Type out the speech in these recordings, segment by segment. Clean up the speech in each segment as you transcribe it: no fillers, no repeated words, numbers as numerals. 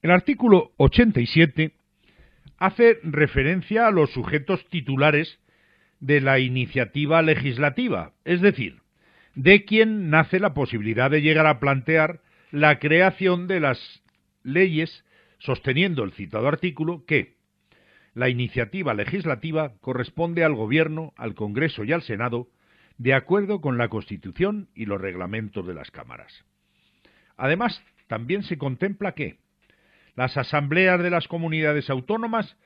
El artículo 87 hace referencia a los sujetos titulares de la iniciativa legislativa, es decir, de quien nace la posibilidad de llegar a plantear la creación de las leyes, sosteniendo el citado artículo que la iniciativa legislativa corresponde al Gobierno, al Congreso y al Senado, de acuerdo con la Constitución y los reglamentos de las cámaras. Además, también se contempla que las asambleas de las comunidades autónomas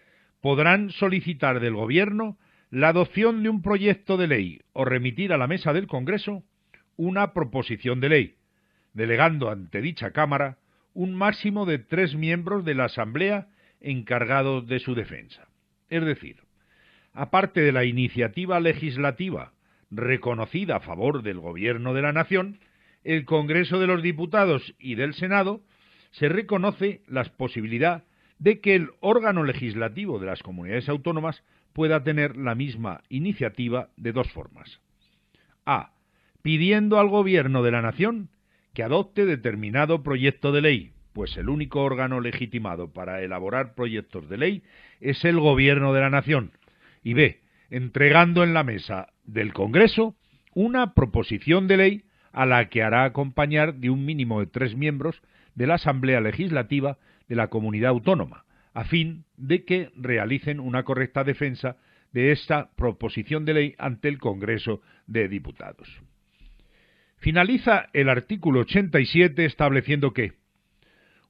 podrán solicitar del Gobierno la adopción de un proyecto de ley o remitir a la mesa del Congreso una proposición de ley, delegando ante dicha Cámara un máximo de 3 miembros de la Asamblea encargados de su defensa. Es decir, aparte de la iniciativa legislativa reconocida a favor del Gobierno de la Nación, el Congreso de los Diputados y del Senado se reconoce la posibilidad de que el órgano legislativo de las comunidades autónomas pueda tener la misma iniciativa de dos formas. A. Pidiendo al Gobierno de la Nación que adopte determinado proyecto de ley, pues el único órgano legitimado para elaborar proyectos de ley es el Gobierno de la Nación. Y B. Entregando en la mesa del Congreso una proposición de ley a la que hará acompañar de un mínimo de 3 miembros de la Asamblea Legislativa de la comunidad autónoma, a fin de que realicen una correcta defensa de esta proposición de ley ante el Congreso de Diputados. Finaliza el artículo 87 estableciendo que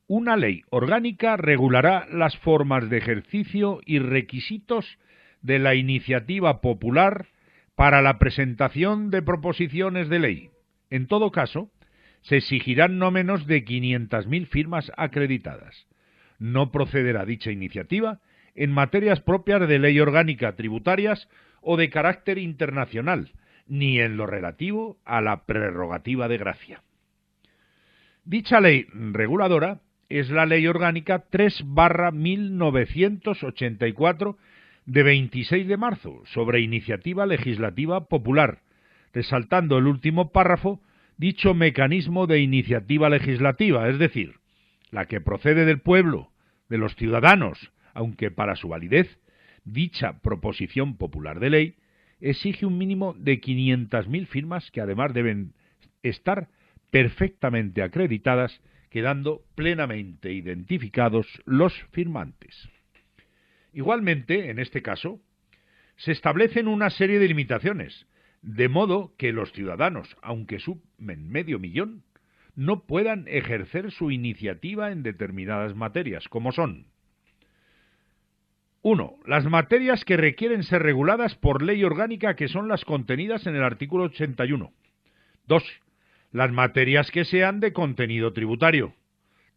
una ley orgánica regulará las formas de ejercicio y requisitos de la iniciativa popular para la presentación de proposiciones de ley. En todo caso, se exigirán no menos de 500.000 firmas acreditadas. No procederá dicha iniciativa en materias propias de ley orgánica tributarias o de carácter internacional, ni en lo relativo a la prerrogativa de gracia. Dicha ley reguladora es la Ley Orgánica 3/1984 de 26 de marzo sobre iniciativa legislativa popular, resaltando el último párrafo dicho mecanismo de iniciativa legislativa, es decir, la que procede del pueblo, de los ciudadanos, aunque para su validez, dicha proposición popular de ley exige un mínimo de 500.000 firmas que además deben estar perfectamente acreditadas, quedando plenamente identificados los firmantes. Igualmente, en este caso, se establecen una serie de limitaciones, de modo que los ciudadanos, aunque sumen 500.000, no puedan ejercer su iniciativa en determinadas materias, como son: 1. Las materias que requieren ser reguladas por ley orgánica, que son las contenidas en el artículo 81. 2. Las materias que sean de contenido tributario.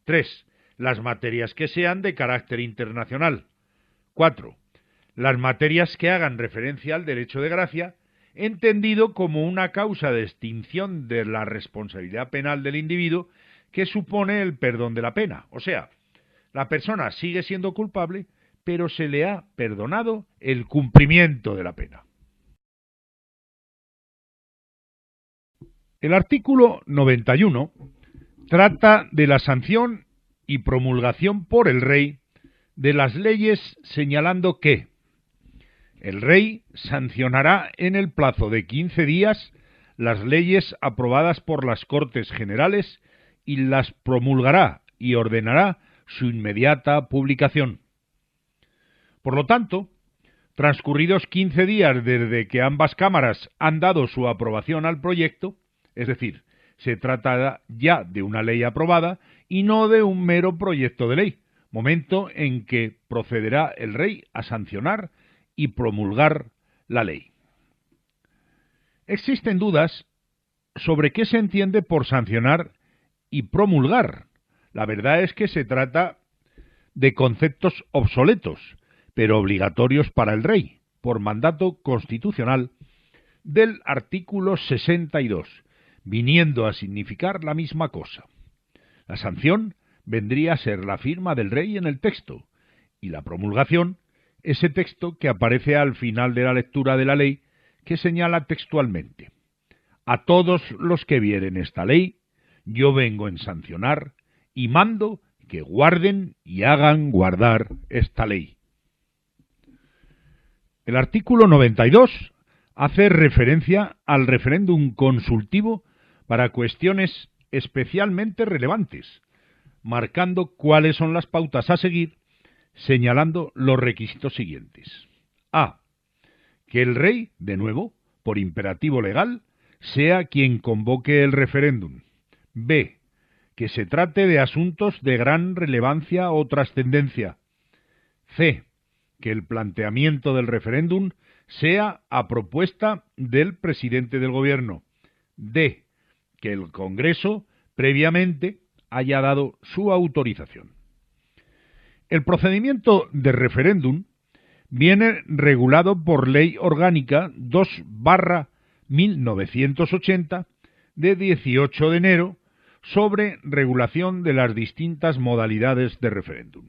3. Las materias que sean de carácter internacional. 4. Las materias que hagan referencia al derecho de gracia, entendido como una causa de extinción de la responsabilidad penal del individuo que supone el perdón de la pena. O sea, la persona sigue siendo culpable, pero se le ha perdonado el cumplimiento de la pena. El artículo 91 trata de la sanción y promulgación por el rey de las leyes, señalando que el rey sancionará en el plazo de 15 días las leyes aprobadas por las Cortes Generales y las promulgará y ordenará su inmediata publicación. Por lo tanto, transcurridos 15 días desde que ambas cámaras han dado su aprobación al proyecto, es decir, se trata ya de una ley aprobada y no de un mero proyecto de ley, momento en que procederá el rey a sancionar y promulgar la ley. Existen dudas sobre qué se entiende por sancionar y promulgar. La verdad es que se trata de conceptos obsoletos, pero obligatorios para el rey, por mandato constitucional del artículo 62, viniendo a significar la misma cosa. La sanción vendría a ser la firma del rey en el texto, y la promulgación, ese texto que aparece al final de la lectura de la ley, que señala textualmente: a todos los que vieren esta ley, yo vengo en sancionar y mando que guarden y hagan guardar esta ley. El artículo 92 hace referencia al referéndum consultivo para cuestiones especialmente relevantes, marcando cuáles son las pautas a seguir, señalando los requisitos siguientes. A. Que el rey, de nuevo, por imperativo legal, sea quien convoque el referéndum. B. Que se trate de asuntos de gran relevancia o trascendencia. C. Que el planteamiento del referéndum sea a propuesta del presidente del gobierno. D. Que el Congreso previamente haya dado su autorización. El procedimiento de referéndum viene regulado por Ley Orgánica 2/1980 de 18 de enero sobre regulación de las distintas modalidades de referéndum.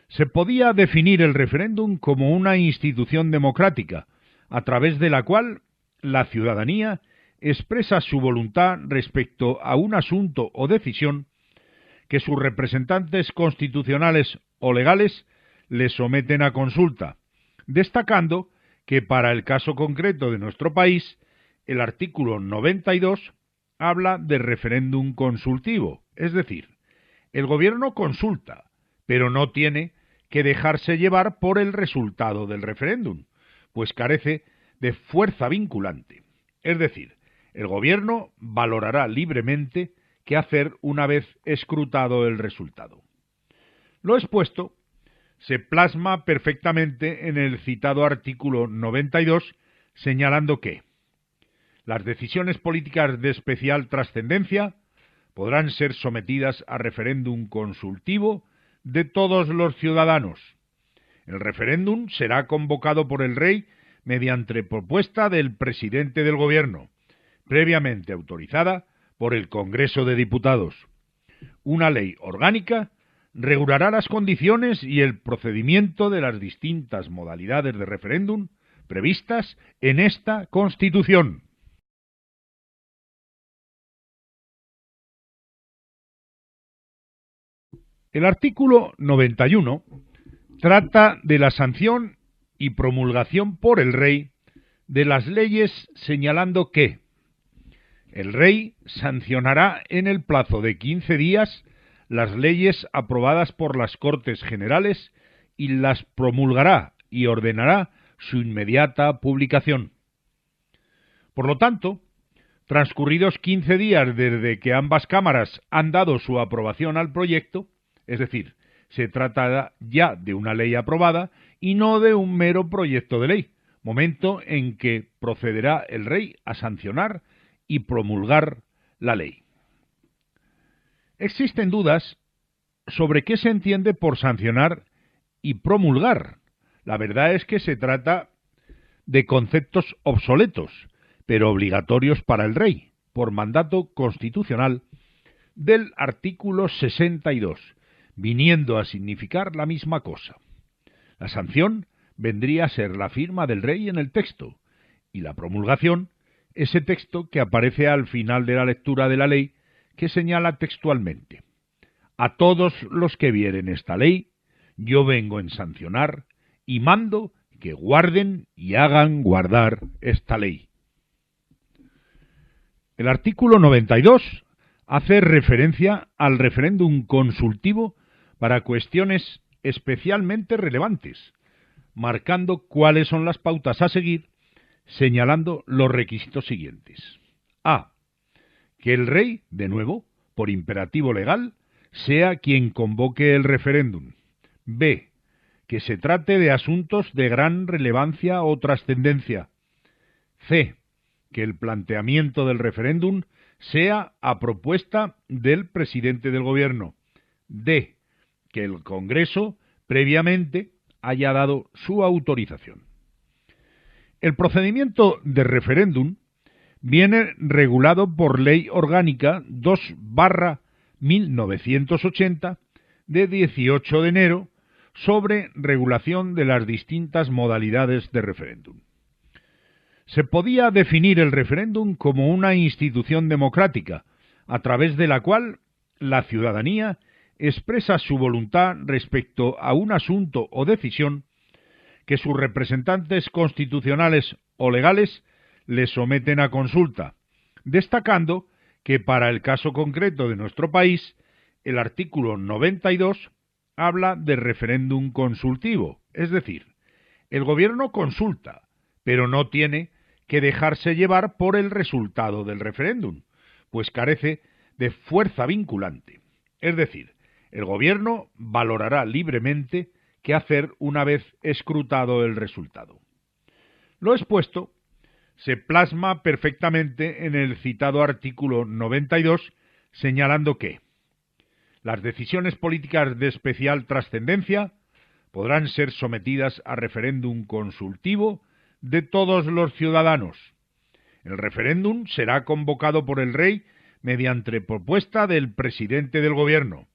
Se podía definir el referéndum como una institución democrática, a través de la cual la ciudadanía expresa su voluntad respecto a un asunto o decisión que sus representantes constitucionales o legales le someten a consulta, destacando que para el caso concreto de nuestro país, el artículo 92 habla de referéndum consultivo, es decir, el gobierno consulta, pero no tiene que dejarse llevar por el resultado del referéndum, pues carece de fuerza vinculante. Es decir, el gobierno valorará libremente qué hacer una vez escrutado el resultado. Lo expuesto se plasma perfectamente en el citado artículo 92, señalando que las decisiones políticas de especial trascendencia podrán ser sometidas a referéndum consultivo de todos los ciudadanos. El referéndum será convocado por el rey mediante propuesta del presidente del gobierno, previamente autorizada por el Congreso de Diputados. Una ley orgánica regulará las condiciones y el procedimiento de las distintas modalidades de referéndum previstas en esta Constitución. El artículo 91 trata de la sanción y promulgación por el rey de las leyes, señalando que el rey sancionará en el plazo de 15 días las leyes aprobadas por las Cortes Generales y las promulgará y ordenará su inmediata publicación. Por lo tanto, transcurridos 15 días desde que ambas cámaras han dado su aprobación al proyecto, es decir, se trata ya de una ley aprobada y no de un mero proyecto de ley, momento en que procederá el rey a sancionar y promulgar la ley. Existen dudas sobre qué se entiende por sancionar y promulgar. La verdad es que se trata de conceptos obsoletos, pero obligatorios para el rey, por mandato constitucional del artículo 62, viniendo a significar la misma cosa. La sanción vendría a ser la firma del rey en el texto, y la promulgación, ese texto que aparece al final de la lectura de la ley, que señala textualmente: a todos los que vieren esta ley, yo vengo en sancionar y mando que guarden y hagan guardar esta ley. El artículo 92 hace referencia al referéndum consultivo para cuestiones especialmente relevantes, marcando cuáles son las pautas a seguir, señalando los requisitos siguientes. A. Que el rey, de nuevo, por imperativo legal, sea quien convoque el referéndum. B. Que se trate de asuntos de gran relevancia o trascendencia. C. Que el planteamiento del referéndum sea a propuesta del presidente del gobierno. D. Que el Congreso previamente haya dado su autorización. El procedimiento de referéndum viene regulado por Ley Orgánica 2/1980 de 18 de enero sobre regulación de las distintas modalidades de referéndum. Se podía definir el referéndum como una institución democrática, a través de la cual la ciudadanía expresa su voluntad respecto a un asunto o decisión que sus representantes constitucionales o legales le someten a consulta, destacando que para el caso concreto de nuestro país, el artículo 92 habla de referéndum consultivo, es decir, el gobierno consulta, pero no tiene que dejarse llevar por el resultado del referéndum, pues carece de fuerza vinculante. Es decir, el gobierno valorará libremente qué hacer una vez escrutado el resultado. Lo expuesto se plasma perfectamente en el citado artículo 92, señalando que las decisiones políticas de especial trascendencia podrán ser sometidas a referéndum consultivo de todos los ciudadanos. El referéndum será convocado por el Rey mediante propuesta del presidente del Gobierno,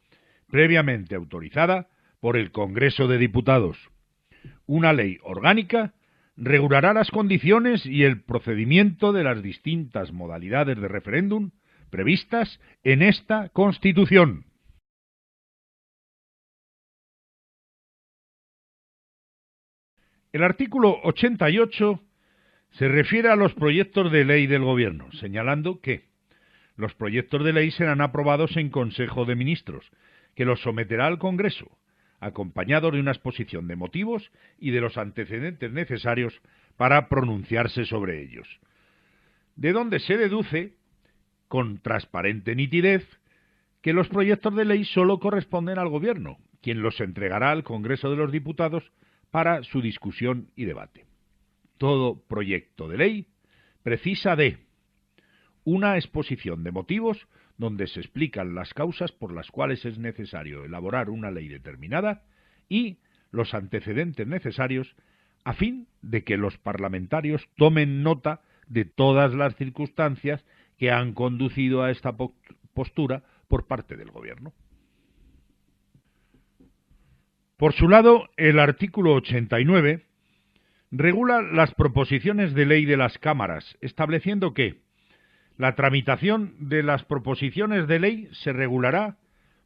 previamente autorizada por el Congreso de Diputados. Una ley orgánica regulará las condiciones y el procedimiento de las distintas modalidades de referéndum previstas en esta Constitución. El artículo 88 se refiere a los proyectos de ley del Gobierno, señalando que los proyectos de ley serán aprobados en Consejo de Ministros, que los someterá al Congreso, acompañados de una exposición de motivos y de los antecedentes necesarios para pronunciarse sobre ellos. De donde se deduce, con transparente nitidez, que los proyectos de ley solo corresponden al Gobierno, quien los entregará al Congreso de los Diputados para su discusión y debate. Todo proyecto de ley precisa de una exposición de motivos donde se explican las causas por las cuales es necesario elaborar una ley determinada y los antecedentes necesarios a fin de que los parlamentarios tomen nota de todas las circunstancias que han conducido a esta postura por parte del Gobierno. Por su lado, el artículo 89 regula las proposiciones de ley de las cámaras, estableciendo que la tramitación de las proposiciones de ley se regulará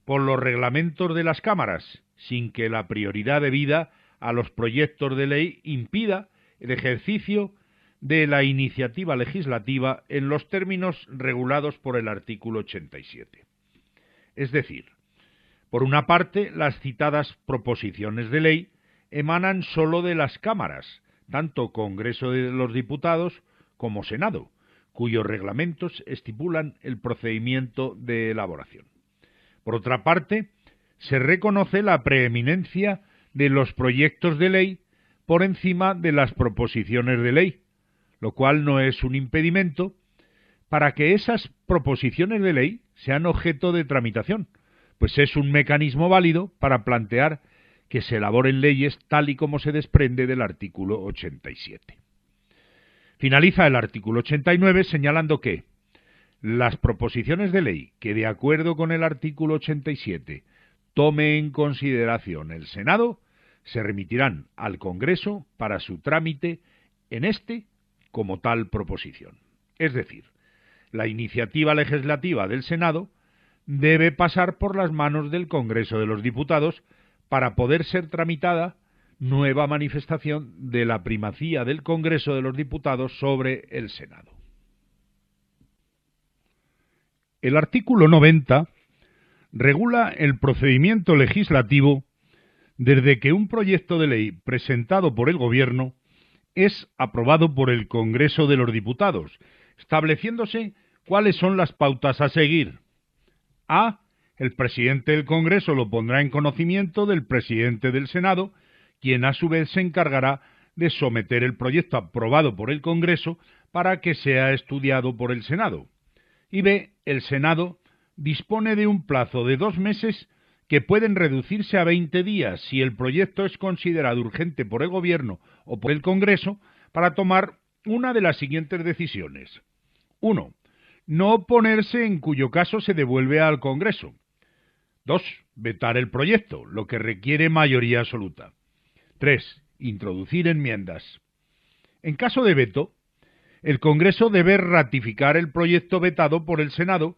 por los reglamentos de las cámaras, sin que la prioridad debida a los proyectos de ley impida el ejercicio de la iniciativa legislativa en los términos regulados por el artículo 87. Es decir, por una parte, las citadas proposiciones de ley emanan sólo de las cámaras, tanto Congreso de los Diputados como Senado, cuyos reglamentos estipulan el procedimiento de elaboración. Por otra parte, se reconoce la preeminencia de los proyectos de ley por encima de las proposiciones de ley, lo cual no es un impedimento para que esas proposiciones de ley sean objeto de tramitación, pues es un mecanismo válido para plantear que se elaboren leyes tal y como se desprende del artículo 87. Finaliza el artículo 89 señalando que las proposiciones de ley que, de acuerdo con el artículo 87, tome en consideración el Senado, se remitirán al Congreso para su trámite en este como tal proposición. Es decir, la iniciativa legislativa del Senado debe pasar por las manos del Congreso de los Diputados para poder ser tramitada, nueva manifestación de la primacía del Congreso de los Diputados sobre el Senado. El artículo 90 regula el procedimiento legislativo desde que un proyecto de ley presentado por el Gobierno es aprobado por el Congreso de los Diputados, estableciéndose cuáles son las pautas a seguir. A. El presidente del Congreso lo pondrá en conocimiento del presidente del Senado, quien a su vez se encargará de someter el proyecto aprobado por el Congreso para que sea estudiado por el Senado. Y B. El Senado dispone de un plazo de 2 meses que pueden reducirse a 20 días si el proyecto es considerado urgente por el Gobierno o por el Congreso para tomar una de las siguientes decisiones. 1. No oponerse, en cuyo caso se devuelve al Congreso. 2. Vetar el proyecto, lo que requiere mayoría absoluta. 3. Introducir enmiendas. En caso de veto, el Congreso debe ratificar el proyecto vetado por el Senado,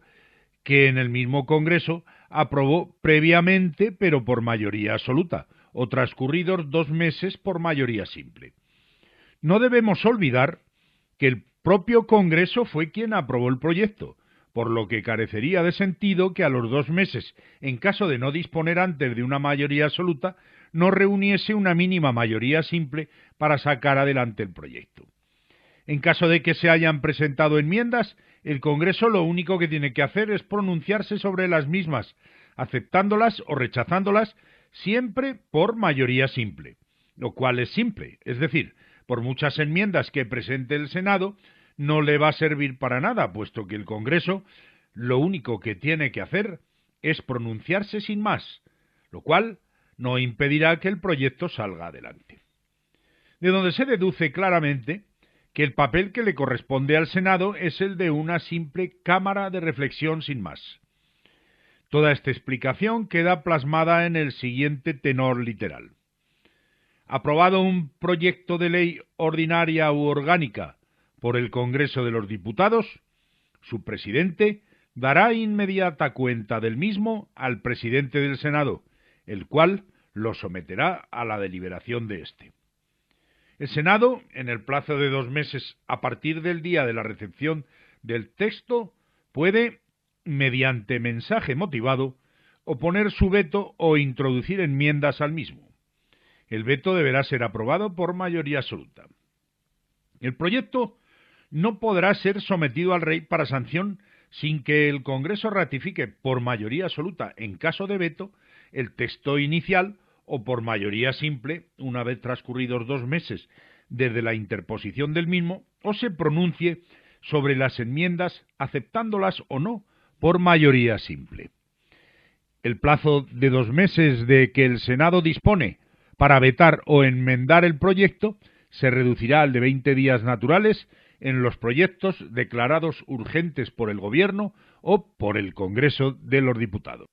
que en el mismo Congreso aprobó previamente, pero por mayoría absoluta, o transcurridos 2 meses por mayoría simple. No debemos olvidar que el propio Congreso fue quien aprobó el proyecto, por lo que carecería de sentido que a los 2 meses, en caso de no disponer antes de una mayoría absoluta, no reuniese una mínima mayoría simple para sacar adelante el proyecto. En caso de que se hayan presentado enmiendas, el Congreso lo único que tiene que hacer es pronunciarse sobre las mismas, aceptándolas o rechazándolas, siempre por mayoría simple, lo cual es simple, es decir, por muchas enmiendas que presente el Senado, no le va a servir para nada, puesto que el Congreso lo único que tiene que hacer es pronunciarse sin más, lo cual no impedirá que el proyecto salga adelante. De donde se deduce claramente que el papel que le corresponde al Senado es el de una simple cámara de reflexión sin más. Toda esta explicación queda plasmada en el siguiente tenor literal. Aprobado un proyecto de ley ordinaria u orgánica por el Congreso de los Diputados, su presidente dará inmediata cuenta del mismo al presidente del Senado, el cual lo someterá a la deliberación de éste. El Senado, en el plazo de 2 meses a partir del día de la recepción del texto, puede, mediante mensaje motivado, oponer su veto o introducir enmiendas al mismo. El veto deberá ser aprobado por mayoría absoluta. El proyecto no podrá ser sometido al Rey para sanción sin que el Congreso ratifique por mayoría absoluta, en caso de veto, el texto inicial o por mayoría simple, una vez transcurridos 2 meses desde la interposición del mismo, o se pronuncie sobre las enmiendas aceptándolas o no por mayoría simple. El plazo de 2 meses de que el Senado dispone para vetar o enmendar el proyecto se reducirá al de 20 días naturales en los proyectos declarados urgentes por el Gobierno o por el Congreso de los Diputados.